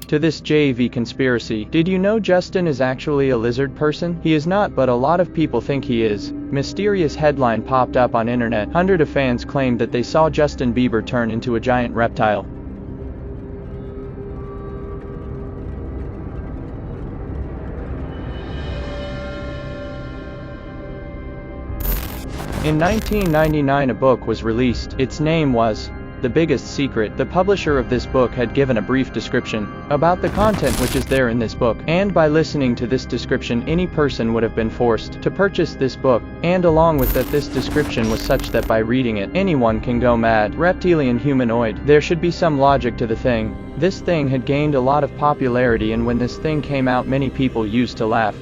to this JV conspiracy. Did you know Justin is actually a lizard person? He is not, but a lot of people think he is. Mysterious headline popped up on internet. Hundreds of fans claimed that they saw Justin Bieber turn into a giant reptile. In 1999 a book was released. Its name was The Biggest Secret. The publisher of this book had given a brief description about the content which is there in this book, and by listening to this description any person would have been forced to purchase this book, and along with that this description was such that by reading it anyone can go mad. Reptilian humanoid. There should be some logic to the thing. This thing had gained a lot of popularity, and when this thing came out many people used to laugh.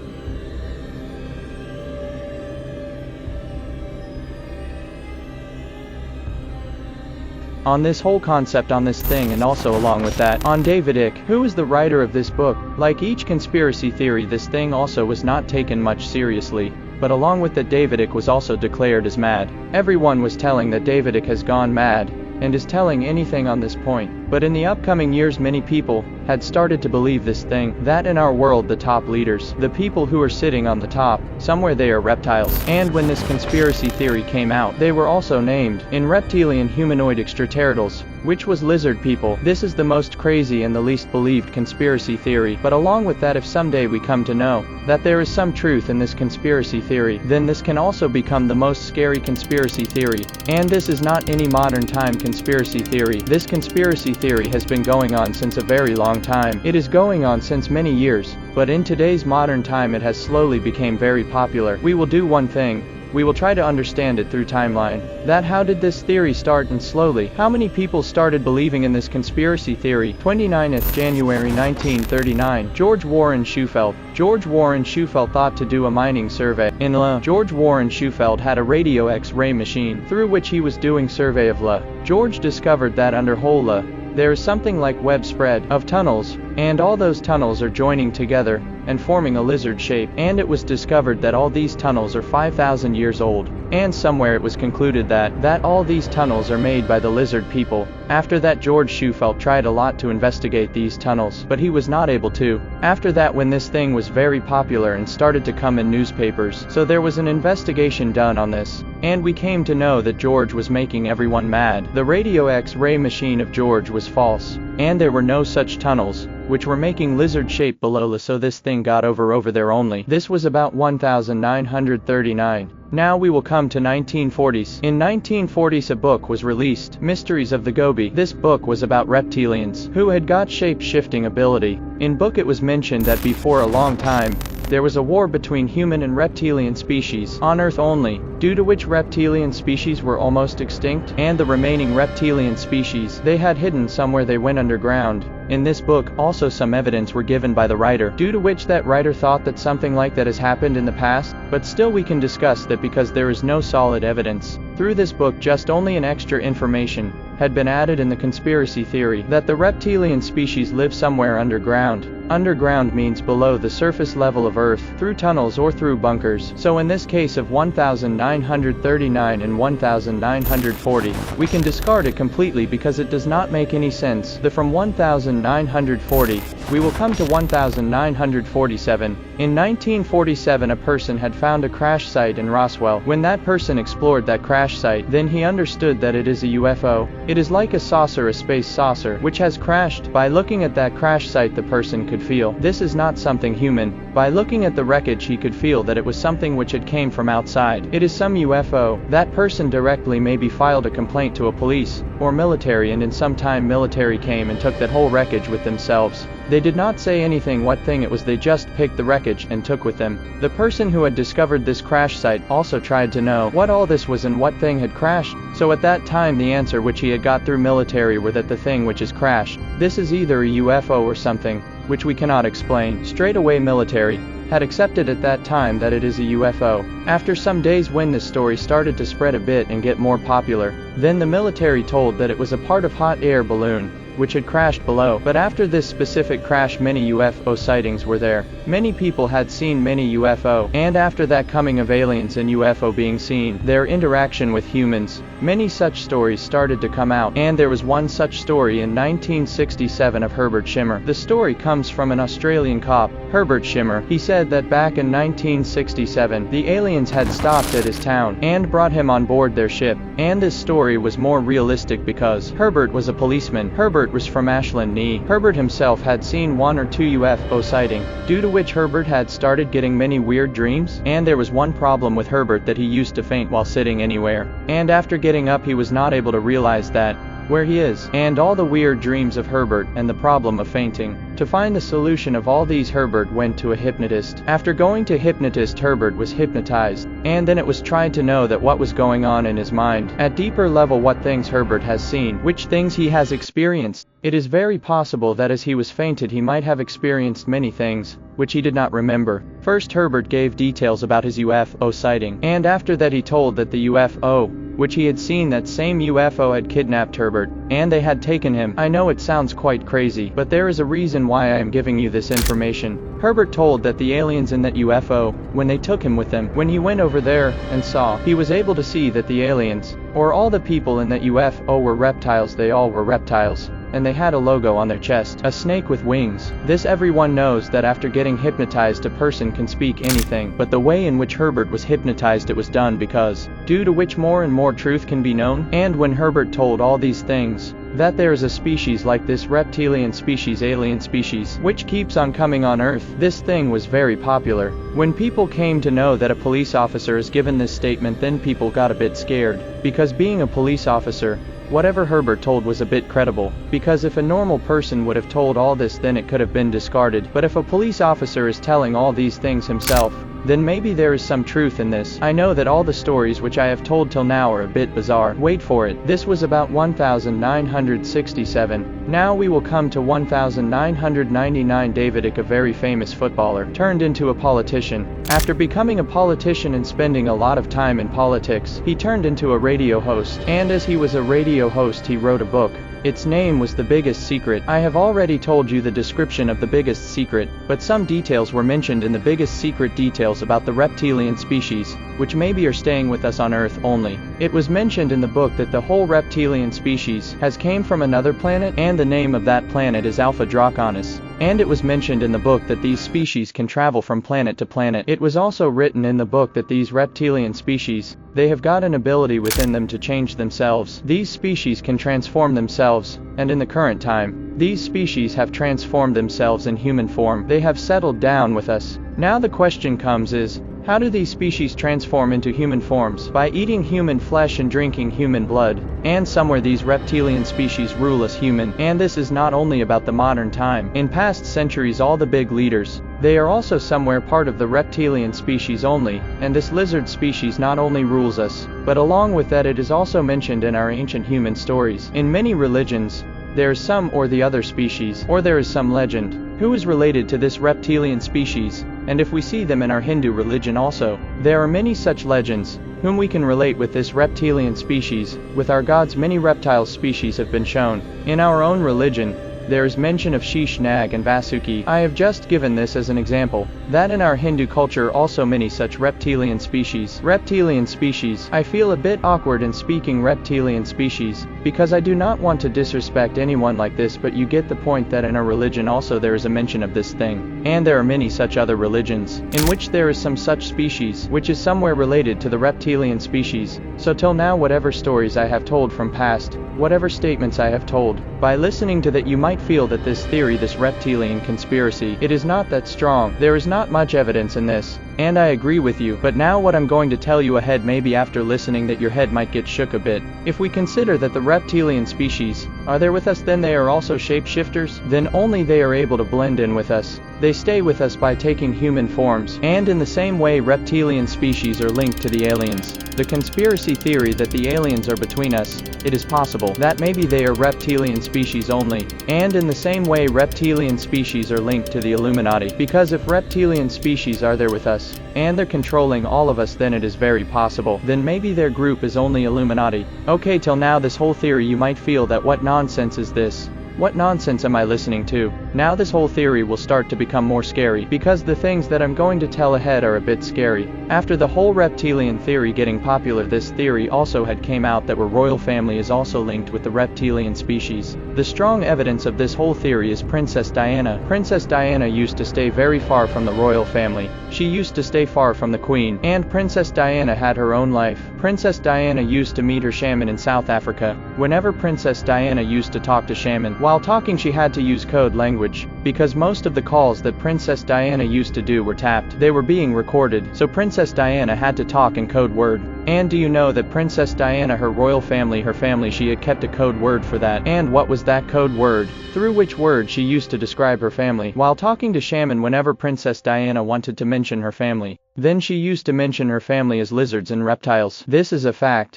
On this whole concept, on this thing, and also along with that, on David Icke, who is the writer of this book. Like each conspiracy theory, this thing also was not taken much seriously, but along with that David Icke was also declared as mad. Everyone was telling that David Icke has gone mad, and is telling anything on this point. But in the upcoming years many people had started to believe this thing, that in our world the top leaders, the people who are sitting on the top, somewhere they are reptiles. And when this conspiracy theory came out, they were also named in reptilian humanoid extraterritorials, which was lizard people. This is the most crazy and the least believed conspiracy theory, but along with that, if someday we come to know that there is some truth in this conspiracy theory, then this can also become the most scary conspiracy theory. And this is not any modern time conspiracy theory. This conspiracy theory has been going on since a very long time. It is going on since many years, but in today's modern time it has slowly become very popular. We will do one thing. We will try to understand it through timeline. That how did this theory start, and slowly, how many people started believing in this conspiracy theory? 29th January 1939, George Warren Shufelt. George Warren Shufelt thought to do a mining survey in La. George Warren Shufelt had a radio X-ray machine through which he was doing survey of La. George discovered that under whole La, there is something like web spread of tunnels, and all those tunnels are joining together and forming a lizard shape, and it was discovered that all these tunnels are 5,000 years old, and somewhere it was concluded that all these tunnels are made by the lizard people. After that George Shufelt tried a lot to investigate these tunnels, but he was not able to. After that, when this thing was very popular and started to come in newspapers, so there was an investigation done on this, and we came to know that George was making everyone mad. The radio X-ray machine of George was false, and there were no such tunnels which were making lizard shape below La, so this thing got over there only. This was about 1939. Now we will come to 1940s. In 1940s a book was released, Mysteries of the Gobi. This book was about reptilians who had got shape-shifting ability. In book it was mentioned that before a long time, there was a war between human and reptilian species on Earth only, due to which reptilian species were almost extinct, and the remaining reptilian species they had hidden somewhere, they went underground. In this book, also some evidence were given by the writer, due to which that writer thought that something like that has happened in the past, but still we can discuss that because there is no solid evidence. Through this book just only an extra information had been added in the conspiracy theory that the reptilian species live somewhere underground. Underground means below the surface level of Earth, through tunnels or through bunkers. So in this case of 1939 and 1940, we can discard it completely because it does not make any sense. From 1940, we will come to 1947. In 1947 a person had found a crash site in Roswell. When that person explored that crash site, then he understood that it is a UFO. It is like a saucer, a space saucer, which has crashed. By looking at that crash site the person could feel this is not something human. By looking at the wreckage he could feel that it was something which had came from outside. It is some UFO. That person directly maybe filed a complaint to a police or military, and in some time military came and took that whole wreckage with themselves. They did not say anything what thing it was, they just picked the wreckage and took with them. The person who had discovered this crash site also tried to know what all this was and what thing had crashed. So at that time the answer which he had got through military were that the thing which is crashed, this is either a UFO or something. which we cannot explain. Straight away military had accepted at that time that it is a UFO. After some days when this story started to spread a bit and get more popular, then the military told that it was a part of hot air balloon, which had crashed below. But after this specific crash many UFO sightings were there. Many people had seen many UFO, and after that coming of aliens and UFO being seen, their interaction with humans, many such stories started to come out, and there was one such story in 1967 of Herbert Schimmer. The story comes from an Australian cop, Herbert Schimmer. He said that back in 1967, the aliens had stopped at his town and brought him on board their ship, and this story was more realistic because Herbert was a policeman. Herbert was from Ashland, NE. Herbert himself had seen 1 or 2 UFO sighting, due to which Herbert had started getting many weird dreams, and there was one problem with Herbert, that he used to faint while sitting anywhere, and after getting up he was not able to realize that where he is, and all the weird dreams of Herbert and the problem of fainting. To find the solution of all these, Herbert went to a hypnotist. After going to hypnotist, Herbert was hypnotized, and then it was tried to know that what was going on in his mind. At deeper level, what things Herbert has seen, which things he has experienced. It is very possible that as he was fainted he might have experienced many things, which he did not remember. First, Herbert gave details about his UFO sighting, and after that he told that the UFO, which he had seen, that same UFO had kidnapped Herbert, and they had taken him. I know it sounds quite crazy, but there is a reason why I am giving you this information. Herbert told that the aliens in that UFO, when they took him with them, when he went over there and saw, he was able to see that the aliens, or all the people in that UFO, were reptiles. They all were reptiles, and they had a logo on their chest, a snake with wings. This everyone knows, that after getting hypnotized a person can speak anything, but the way in which Herbert was hypnotized, it was done because, due to which more and more truth can be known. And when Herbert told all these things, that there is a species like this reptilian species, alien species, which keeps on coming on Earth. This thing was very popular. When people came to know that a police officer has given this statement, then people got a bit scared, because being a police officer, whatever Herbert told was a bit credible, because if a normal person would have told all this, then it could have been discarded. But if a police officer is telling all these things himself, then maybe there is some truth in this. I know that all the stories which I have told till now are a bit bizarre. Wait for it. This was about 1967. Now we will come to 1999. David Icke, a very famous footballer, turned into a politician. After becoming a politician and spending a lot of time in politics, he turned into a radio host, and as he was a radio host he wrote a book. Its name was The Biggest Secret. I have already told you the description of The Biggest Secret, but some details were mentioned in The Biggest Secret, details about the reptilian species, which maybe are staying with us on Earth only. It was mentioned in the book that the whole reptilian species has came from another planet, and the name of that planet is Alpha Draconis. And it was mentioned in the book that these species can travel from planet to planet. It was also written in the book that these reptilian species, they have got an ability within them to change themselves. These species can transform themselves, and in the current time, these species have transformed themselves in human form. They have settled down with us. Now the question comes is, how do these species transform into human forms? By eating human flesh and drinking human blood. And somewhere these reptilian species rule us human. And this is not only about the modern time. In past centuries all the big leaders, they are also somewhere part of the reptilian species only, and this lizard species not only rules us, but along with that it is also mentioned in our ancient human stories. In many religions, there is some or the other species, or there is some legend, who is related to this reptilian species, and if we see them in our Hindu religion also, there are many such legends, whom we can relate with this reptilian species. With our gods many reptile species have been shown. In our own religion, there is mention of Sheesh Nag and Vasuki. I have just given this as an example, that in our Hindu culture also many such reptilian species. Reptilian species. I feel a bit awkward in speaking reptilian species, because I do not want to disrespect anyone like this, but you get the point that in our religion also there is a mention of this thing. And there are many such other religions, in which there is some such species, which is somewhere related to the reptilian species. So till now whatever stories I have told from past, whatever statements I have told, by listening to that you might feel that this theory, this reptilian conspiracy, it is not that strong. There is not much evidence in this, And I agree with you, but now what I'm going to tell you ahead, maybe after listening that your head might get shook a bit. If we consider that the reptilian species are there with us, then they are also shapeshifters, then only they are able to blend in with us. They stay with us by taking human forms, and in the same way reptilian species are linked to the aliens. The conspiracy theory that the aliens are between us, it is possible that maybe they are reptilian species only, and in the same way reptilian species are linked to the Illuminati, because if reptilian species are there with us, and they're controlling all of us, then it is very possible, then maybe their group is only Illuminati. Okay, till now this whole theory you might feel that what nonsense is this? What nonsense am I listening to? Now this whole theory will start to become more scary, because the things that I'm going to tell ahead are a bit scary. After the whole reptilian theory getting popular, this theory also had came out that our royal family is also linked with the reptilian species. The strong evidence of this whole theory is Princess Diana. Princess Diana used to stay very far from the royal family. She used to stay far from the queen, and Princess Diana had her own life. Princess Diana used to meet her shaman in South Africa. Whenever Princess Diana used to talk to shaman, while talking she had to use code language, because most of the calls that Princess Diana used to do were tapped. They were being recorded, so Princess Diana had to talk in code word. And do you know that Princess Diana, her royal family, she had kept a code word for that? And what was that code word? Through which word she used to describe her family. While talking to shaman, whenever Princess Diana wanted to mention her family, then she used to mention her family as lizards and reptiles. This is a fact.